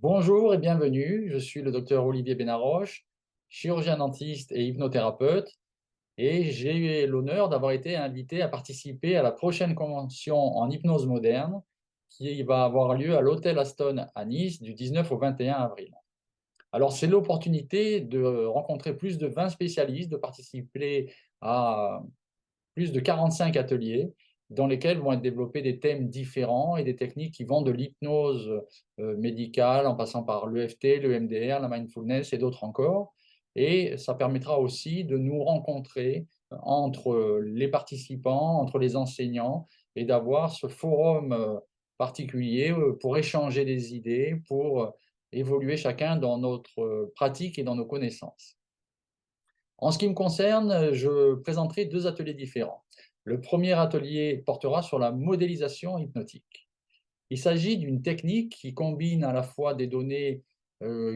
Bonjour et bienvenue, je suis le docteur Olivier Benaroche, chirurgien dentiste et hypnothérapeute, et j'ai eu l'honneur d'avoir été invité à participer à la prochaine convention en hypnose moderne qui va avoir lieu à l'Hôtel Aston à Nice du 19 au 21 avril. Alors c'est l'opportunité de rencontrer plus de 20 spécialistes, de participer à plus de 45 ateliers dans lesquels vont être développés des thèmes différents et des techniques qui vont de l'hypnose médicale en passant par l'EFT, le MDR, la mindfulness et d'autres encore. Et ça permettra aussi de nous rencontrer entre les participants, entre les enseignants et d'avoir ce forum particulier pour échanger des idées, pour évoluer chacun dans notre pratique et dans nos connaissances. En ce qui me concerne, je présenterai 2 ateliers différents. Le premier atelier portera sur la modélisation hypnotique. Il s'agit d'une technique qui combine à la fois des données,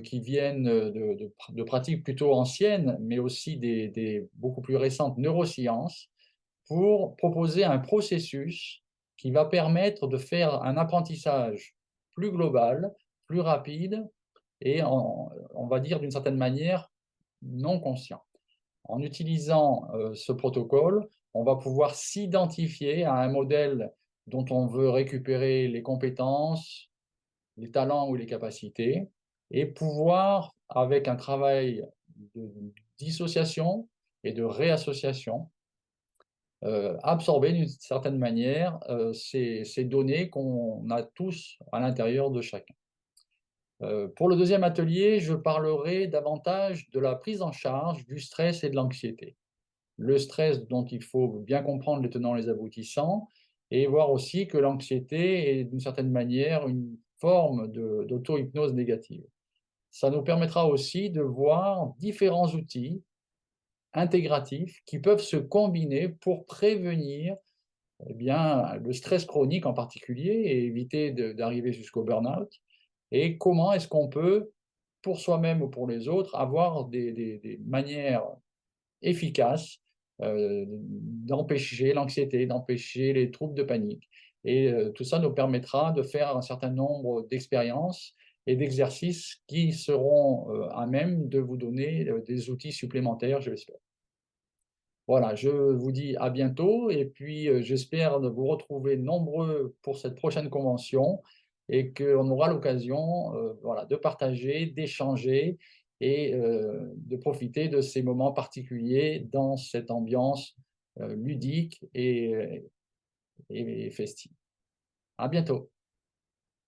qui viennent, de pratiques plutôt anciennes, mais aussi des beaucoup plus récentes neurosciences, pour proposer un processus qui va permettre de faire un apprentissage plus global, plus rapide et on va dire d'une certaine manière non conscient. En utilisant ce protocole, on va pouvoir s'identifier à un modèle dont on veut récupérer les compétences, les talents ou les capacités, et pouvoir, avec un travail de dissociation et de réassociation, absorber d'une certaine manière ces données qu'on a tous à l'intérieur de chacun. Pour le deuxième atelier, je parlerai davantage de la prise en charge du stress et de l'anxiété. Le stress dont il faut bien comprendre les tenants et les aboutissants, et voir aussi que l'anxiété est d'une certaine manière une forme d'auto-hypnose négative. Ça nous permettra aussi de voir différents outils intégratifs qui peuvent se combiner pour prévenir eh bien, le stress chronique en particulier et éviter d'arriver jusqu'au burn-out. Et comment est-ce qu'on peut, pour soi-même ou pour les autres, avoir des manières efficace, d'empêcher l'anxiété, d'empêcher les troubles de panique et tout ça nous permettra de faire un certain nombre d'expériences et d'exercices qui seront, à même de vous donner, des outils supplémentaires, je l'espère. Voilà, je vous dis à bientôt et puis, j'espère de vous retrouver nombreux pour cette prochaine convention et qu'on aura l'occasion, voilà, de partager, d'échanger et de profiter de ces moments particuliers dans cette ambiance, ludique et festive. À bientôt.